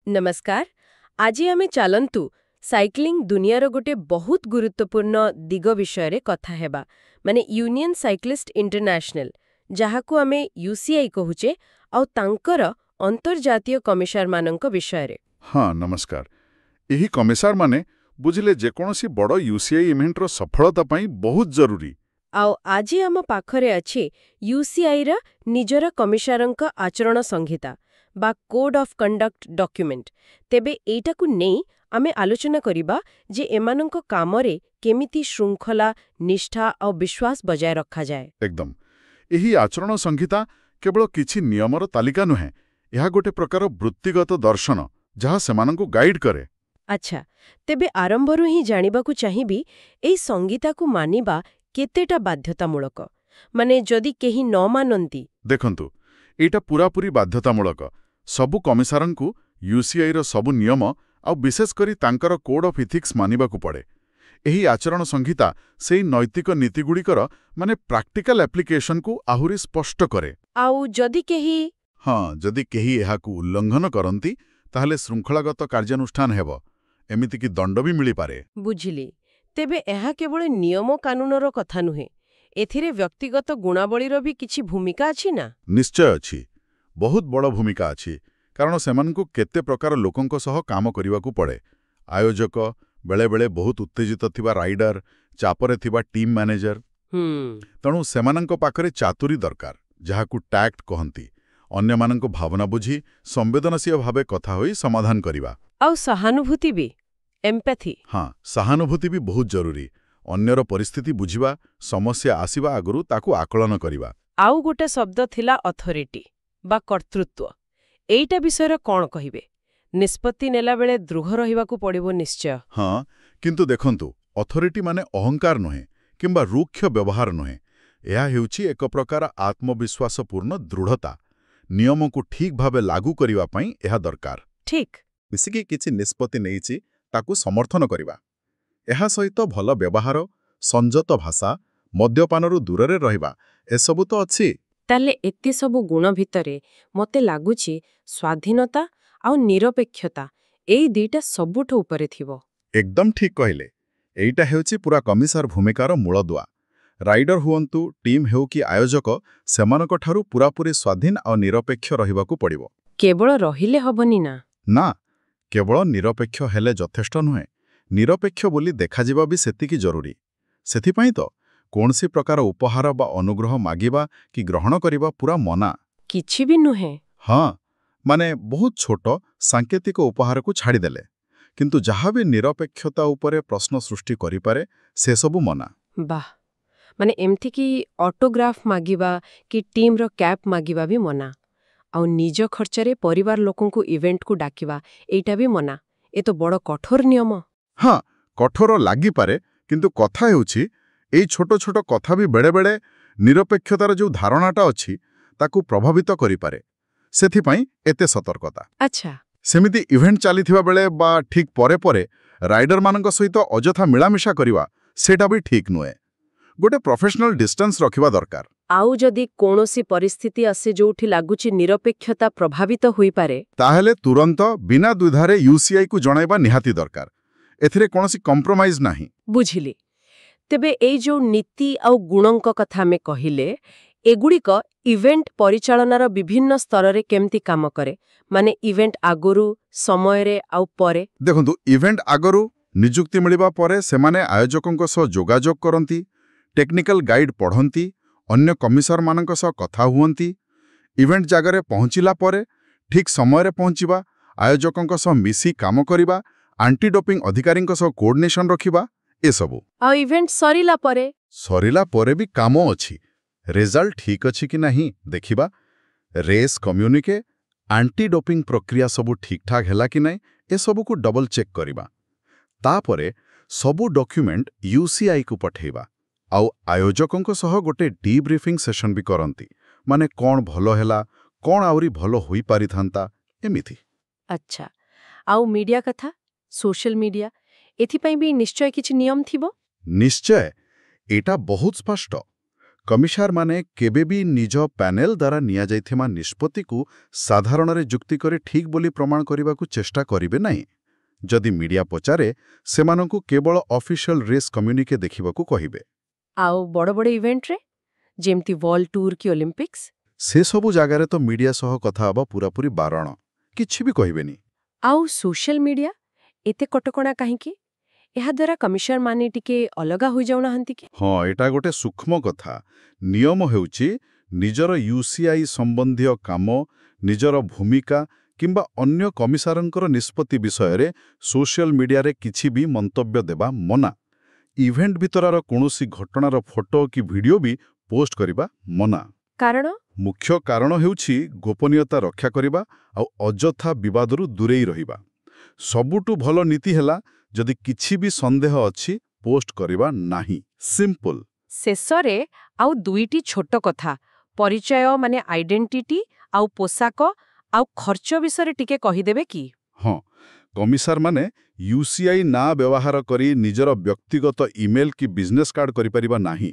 नमस्कार। आज आमे चलंतु साइक्लिंग दुनियार गोटे बहुत गुरुत्वपूर्ण दिग विषय कथा हेबा माने यूनियन साइक्लिस्ट इंटरनेशनल जहाकू आमे यूसीआई कहूचे आउ तांकर अंतर्जातीय कमिशनर मानक विषय। हाँ नमस्कार। यही कमिसार माने बुझिले जेकोसी बड़ यूसीआई इवेंटर सफलता पाई बहुत जरूरी। आउ आज आम पाखरे अच्छे यूसीआई रा निजर कमिशनरंक आचरण संहिता बा कोड ऑफ कंडक्ट डॉक्यूमेंट। तेबे एटाकू नेई आमे आलोचना करिबा जे एमानंक कामरे केमिति श्रृंखला निष्ठा और विश्वास बजाय रखा जाए। एकदम यही आचरण संहिता केवल किछि नियमर तालिका नुहे, यह गोटे प्रकार वृत्तिगत दर्शन जहाँ सेमानंकु गाइड करे। अच्छा, तेबे आरंभरू ही जानिबाकू चाहिबी एई संहिताकू मानिबा केतेटा बाध्यतामूलक, माने जदि केही न मानंती। देखंतु एटा पूरापूरी बाध्यतामूलक। सबु कमिसारंकु यूसीआई रो सबु नियम आ विशेष करी तांकर कोड ऑफ इथिक्स मानिबाकू पड़े। एही आचरण संहिता सेई नैतिक नीतिगुड़िकर माने प्रैक्टिकल एप्लिकेशन को आहुरी स्पष्ट करे। आउ जदि केही हाँ जदि केही एहाकू उल्लंघन करंती ताहले श्रृंखलागत कार्यानुष्ठान हेबो, एमिति कि दंड भी मिली पारे। बुझिली। तेबे एहा केवल नियम कानूनर कथा नुहे, एथिरे व्यक्तिगत गुणावलीर भी किछि भूमिका अछि ना? निश्चय अछि, बहुत बड़ भूमिका अछि। कारण सेमानकु केते प्रकार लोकंक सह काम करिवाकू पड़े। आयोजक, बेले बेले बहुत उत्तेजित थिबा राइडर, चापरे थिबा टीम मैनेजर। तणु सेमानंक पाखरे चातुरी दरकार, जहाकू टैक्ट कहंती। अन्यमानंक भावना बुझी संवेदनशील भावे कथा होई समाधान करिवा। आउ सहानुभूति भी, एम्पैथी। हाँ, सहानुभूति भी बहुत जरूरी। अन्यर परिस्थिति बुझिबा, समस्या आसिबा आगुरु ताकू आकलन करिवा। आउ गोटे शब्द थिला अथॉरिटी बा कर्तृत्व। एइटा विषय कौन कहिबे? निष्पत्ति नेला बेले दृढ़ रहिबाकू पड़िबो निश्चय। हाँ, किंतु देखंतु अथॉरिटी माने अहंकार नुहे किंबा रुक्ष व्यवहार नुहे। यह हेउची एक प्रकार आत्मविश्वासपूर्ण दृढ़ता। नियम को ठीक भावे लागू करिवा पई यह दरकार। ठीक मिसिकी किछि निष्पत्ति नेइची ताकू समर्थन करिवा। यह सहित भल व्यवहार, संजत भाषा, मद्यपानरू दूररे रहिबा एसबु तो अछि। ताले एते सबु गुण भितरे मते लागुची स्वाधीनता आउ निरपेक्षता एई दुईटा सबुठ उपरे थिबो। एकदम ठीक कहिले। एइटा हेउची पूरा कमिसार भूमिकार मूलदुआ। राइडर हुअन्तु, टीम हेउ कि आयोजक, सेमानक ठारू पूरापूरी स्वाधीन और निरपेक्ष रहिबाकू पड़िबो। केवल रहिले हबनी ना? ना, केवल निरपेक्ष हेले यथेष्ट नुहे। निरपेक्ष बोली देखाजिबा भी सेतिकी जरूरी। सेथिपाई तो कौनसी प्रकार उपहार बा अनुग्रह मागिबा कि ग्रहण करिबा पूरा मना। किछि भी नुहे। हाँ, माने बहुत छोट सांकेतिक उपहार को छाड़ी देले, किंतु जहाँ भी निरपेक्षता उपरे प्रश्न सृष्टि करि पारे से सबु मना। वाह, माने एमथी कि ऑटोग्राफ मागिबा कि टीम रो कैप मागिबा भी मना। आउ निज खर्चरे परिवार लोकों को इवेंट को डाकिबा एइटा भी मना। ए तो बड़ कठोर नियम। हाँ, कठोर लागि पारे, किंतु कथा हेउछि एई छोट छोट कथा भी बेले बेले निरपेक्षतार जो धारणाटा अछि ताकू प्रभावित करि पारे। सेथिपाई एते सतर्कता। अच्छा, सेमिति इवेंट चालिथिबा बेले बा ठीक परे परे राइडर मानक सहित अजथा मिलामिशा करिवा सेटा भी ठीक नुहे। गोटे प्रोफेशनल डिस्टेंस रखिबा दरकार। आउ जदि कोनोसी परिस्थिति आसे जोठी लागुची निरपेक्षता प्रभावित होई पारे ताहेले तुरंत बिना द्विधारे यूसीआई को जणाइबा निहाती दरकार। एथिरे कोनोसी कंप्रोमाइज नाही। बुझिली। तेबे एई जो नीति आउ गुणंक कथा में कहिले एगुड़िक इवेंट परिचालनार विभिन्न स्तररे केमती काम करे, माने इवेंट आगुरु, समयरे आउ परे। देखंतु इवेंट आगरु निजुक्ति मिलिबा परे सेमाने आयोजकंक सह जोगाजोग करंती, टेक्निकल गाइड पढ़ंती, अन्य कमिशनर मानक सह कथा हुअंती। इवेंट जागरे पहुंचिला परे ठीक समयरे पहुंचिबा, आयोजकंक सह मिसी काम करिबा, एंटी डोपिंग अधिकारींक सह कोऑर्डिनेशन रखिबा ए सबु। आ इवेंट सरिला परे भी कामो अछि। रिजल्ट ठीक अछि कि नहीं देखिबा, रेस कम्युनिके, एंटी डोपिंग प्रक्रिया सबु ठीक ठाक हैला कि नहीं ए सबु को डबल चेक करिबा। तापरे सबु डॉक्यूमेंट यूसीआई को पठेबा। आउ आयोजकंक सह गोटे डीब्रीफिंग सेशन भी करंती, माने कौन भलो हैला, कौन आउरी भलो होई पारिथांता एमिथि। अच्छा, आउ मीडिया कथा, सोशल मीडिया एथिपाई भी निश्चय किछि नियम थिबो? निश्चय, एटा बहुत स्पष्ट। କମିସାର ମାନେ କେବେ ବି ନିଜ ପ୍ୟାନେଲ ଦ୍ୱାରା ନିଆଯାଇଥିବା ନିଷ୍ପତ୍ତିକୁ ସାଧାରଣରେ ଯୁକ୍ତି କରି ଠିକ୍ ବୋଲି ପ୍ରମାଣ କରିବାକୁ ଚେଷ୍ଟା କରିବେ ନାହିଁ। ଯଦି ମିଡିଆ ପଚାରେ, ସେମାନଙ୍କୁ କେବଳ ଅଫିସିଆଲ ରେସ୍ କମ୍ୟୁନିକେ ଦେଖିବାକୁ କହିବେ। ଆଉ ବଡ଼ ବଡ଼ ଇଭେଣ୍ଟରେ ଯେମିତି ୱାର୍ଲ୍ଡ ଟୁର୍ କି ଅଲିମ୍ପିକ୍ସ? ସେସବୁ ଜାଗାରେ ତ ମିଡିଆ ସହ କଥା ହେବା ପୁରାପୁରି ବାରଣ। କିଛି ବି କହିବେନି। ଆଉ ସୋସିଆଲ ମିଡିଆ ଏତେ କଟକଣା କାହିଁକି? ଏହାଦ୍ୱାରା କମିଶନର ମାନେ ଟିକେ ଅଲଗା ହୋଇଯାଉନାହାନ୍ତି କି? ହଁ, ଏଟା ଗୋଟେ ସୂକ୍ଷ୍ମ କଥା। ନିୟମ ହେଉଛି ନିଜର ୟୁସିଆଇ ସମ୍ବନ୍ଧୀୟ କାମ, ନିଜର ଭୂମିକା କିମ୍ବା ଅନ୍ୟ କମିସାରଙ୍କର ନିଷ୍ପତ୍ତି ବିଷୟରେ ସୋସିଆଲ ମିଡିଆରେ କିଛି ବି ମନ୍ତବ୍ୟ ଦେବା ମନା। ଇଭେଣ୍ଟ ଭିତରର କୌଣସି ଘଟଣାର ଫଟୋ କି ଭିଡିଓ ବି ପୋଷ୍ଟ କରିବା ମନା। କାରଣ? ମୁଖ୍ୟ କାରଣ ହେଉଛି ଗୋପନୀୟତା ରକ୍ଷା କରିବା ଆଉ ଅଯଥା ବିବାଦରୁ ଦୂରେଇ ରହିବା। ସବୁଠୁ ଭଲ ନୀତି ହେଲା, ଯଦି କିଛି ବି ସନ୍ଦେହ ଅଛି, ପୋଷ୍ଟ କରିବା ନାହିଁ। ସିମ୍ପଲ। ଶେଷରେ ଆଉ ଦୁଇଟି ଛୋଟ କଥା, ପରିଚୟ ମାନେ ଆଇଡେଣ୍ଟିଟି ଆଉ ପୋଷାକ ଆଉ ଖର୍ଚ୍ଚ ବିଷୟରେ ଟିକେ କହିଦେବେ କି? ହଁ, କମିସାରମାନେ ୟୁସିଆଇ ନାଁ ବ୍ୟବହାର କରି ନିଜର ବ୍ୟକ୍ତିଗତ ଇମେଲ କି ବିଜନେସ୍ କାର୍ଡ କରିପାରିବା ନାହିଁ।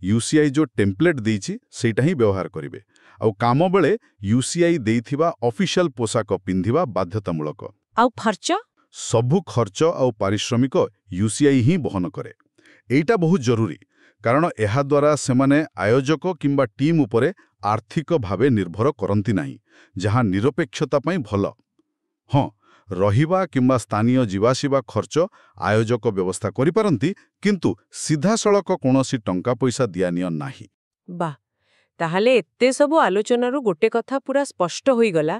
ୟୁସିଆଇ ଯେଉଁ ଟେମ୍ପ୍ଲେଟ୍ ଦେଇଛି ସେଇଟା ହିଁ ବ୍ୟବହାର କରିବେ। ଆଉ କାମ ବେଳେ ୟୁସିଆଇ ଦେଇଥିବା ଅଫିସିଆଲ ପୋଷାକ ପିନ୍ଧିବା ବାଧ୍ୟତାମୂଳକ। ଆଉ ଖର୍ଚ୍ଚ? ସବୁ ଖର୍ଚ୍ଚ ଆଉ ପାରିଶ୍ରମିକ ୟୁସିଆଇ ହିଁ ବହନ କରେ। ଏଇଟା ବହୁତ ଜରୁରୀ, କାରଣ ଏହାଦ୍ୱାରା ସେମାନେ ଆୟୋଜକ କିମ୍ବା ଟିମ୍ ଉପରେ ଆର୍ଥିକ ଭାବେ ନିର୍ଭର କରନ୍ତି ନାହିଁ, ଯାହା ନିରପେକ୍ଷତା ପାଇଁ ଭଲ। ହଁ, ରହିବା କିମ୍ବା ସ୍ଥାନୀୟ ଯିବାସିବା ଖର୍ଚ୍ଚ ଆୟୋଜକ ବ୍ୟବସ୍ଥା କରିପାରନ୍ତି, କିନ୍ତୁ ସିଧାସଳଖ କୌଣସି ଟଙ୍କା ପଇସା ଦିଆନିଅ ନାହିଁ। ବାଃ, ତାହେଲେ ଏତେ ସବୁ ଆଲୋଚନାରୁ ଗୋଟେ କଥା ପୁରା ସ୍ପଷ୍ଟ ହୋଇଗଲା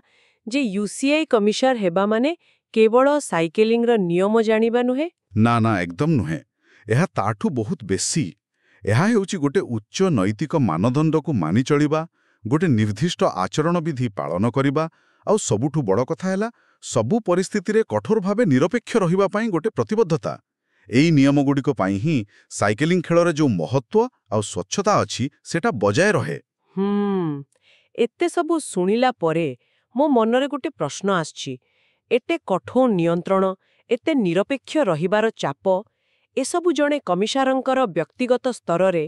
ଯେ ୟୁସିଆଇ କମିଶନର ହେବା ମାନେ କେବଳ ସାଇକେଲିଂର ନିୟମ ଜାଣିବା ନୁହେଁ। ନା ନା, ଏକଦମ ନୁହେଁ। ଏହା ତାଠୁ ବହୁତ ବେଶୀ। ଏହା ହେଉଛି ଗୋଟେ ଉଚ୍ଚ ନୈତିକ ମାନଦଣ୍ଡକୁ ମାନି ଚଳିବା, ଗୋଟେ ନିର୍ଦ୍ଦିଷ୍ଟ ଆଚରଣ ବିଧି ପାଳନ କରିବା, ଆଉ ସବୁଠୁ ବଡ଼ କଥା ହେଲା ସବୁ ପରିସ୍ଥିତିରେ କଠୋର ଭାବେ ନିରପେକ୍ଷ ରହିବା ପାଇଁ ଗୋଟେ ପ୍ରତିବଦ୍ଧତା। ଏଇ ନିୟମଗୁଡ଼ିକ ପାଇଁ ହିଁ ସାଇକେଲିଂ ଖେଳରେ ଯେଉଁ ମହତ୍ତ୍ୱ ଆଉ ସ୍ୱଚ୍ଛତା ଅଛି, ସେଟା ବଜାୟ ରହେ। ଏତେ ସବୁ ଶୁଣିଲା ପରେ ମୋ ମନରେ ଗୋଟେ ପ୍ରଶ୍ନ ଆସିଛି। ଏତେ କଠୋର ନିୟନ୍ତ୍ରଣ, ଏତେ ନିରପେକ୍ଷ ରହିବାର ଚାପ, ଏସବୁ ଜଣେ କମିସାରଙ୍କର ବ୍ୟକ୍ତିଗତ ସ୍ତରରେ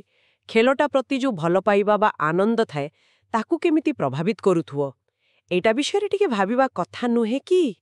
ଖେଳଟା ପ୍ରତି ଯେଉଁ ଭଲ ପାଇବା ବା ଆନନ୍ଦ ଥାଏ, ତାକୁ କେମିତି ପ୍ରଭାବିତ କରୁଥିବ? ଏଇଟା ବିଷୟରେ ଟିକେ ଭାବିବା କଥା ନୁହେଁ କି?